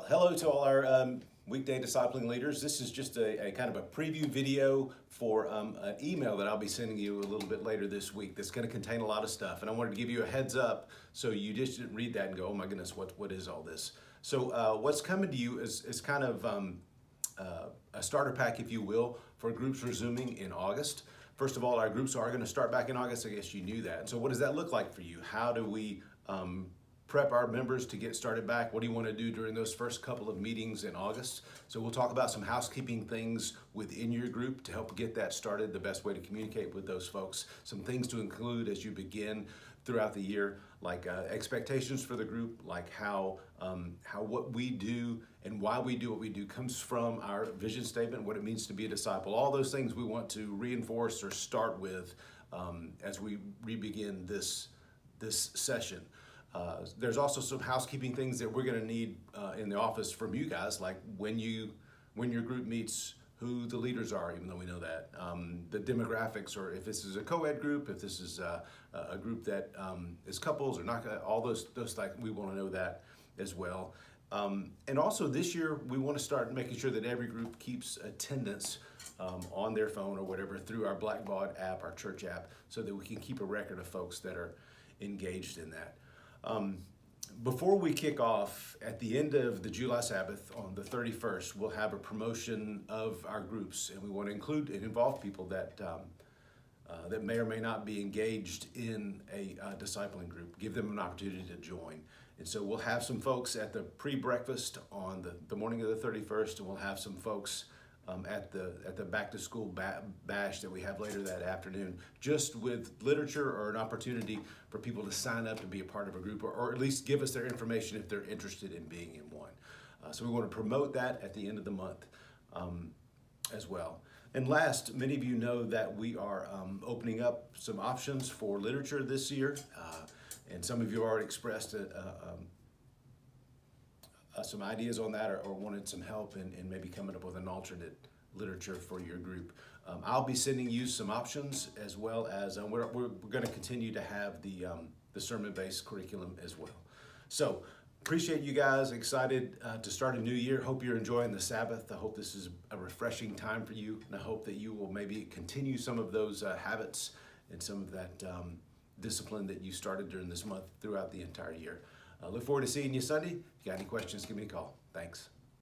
Hello to all our weekday discipling leaders. This is just a kind of a preview video for an email that I'll be sending you a little bit later this week that's going to contain a lot of stuff. And I wanted to give you a heads up so you just didn't read that and go, oh my goodness, what is all this? So what's coming to you is kind of a starter pack, if you will, for groups resuming in August. First of all, our groups are going to start back in August. I guess you knew that. And so what does that look like for you? How do we prep our members to get started back? What do you want to do during those first couple of meetings in August? So we'll talk about some housekeeping things within your group to help get that started, the best way to communicate with those folks. Some things to include as you begin throughout the year, like expectations for the group, like how what we do and why we do what we do comes from our vision statement, what it means to be a disciple. All those things we want to reinforce or start with as we re-begin this session. There's also some housekeeping things that we're going to need in the office from you guys, like when your group meets, who the leaders are, even though we know that, the demographics, or if this is a co-ed group, if this is a group that is couples or not, all those like we want to know that as well. And also this year we want to start making sure that every group keeps attendance on their phone or whatever through our Blackbaud app, our church app, so that we can keep a record of folks that are engaged in that. Before we kick off, at the end of the July Sabbath on the 31st, we'll have a promotion of our groups, and we want to include and involve people that that may or may not be engaged in a discipling group. Give them an opportunity to join. And so we'll have some folks at the pre-breakfast on the morning of the 31st, and we'll have some folks at the back to school bash that we have later that afternoon, just with literature or an opportunity for people to sign up to be a part of a group, or at least give us their information if they're interested in being in one. So we want to promote that at the end of the month as well. And last, many of you know that we are opening up some options for literature this year, and some of you already expressed some ideas on that, or wanted some help in maybe coming up with an alternate literature for your group. I'll be sending you some options, as well as we're going to continue to have the sermon-based curriculum as well. So appreciate you guys, excited to start a new year. Hope you're enjoying the Sabbath. I hope this is a refreshing time for you, and I hope that you will maybe continue some of those habits and some of that discipline that you started during this month throughout the entire year. I look forward to seeing you Sunday. If you got any questions, give me a call. Thanks.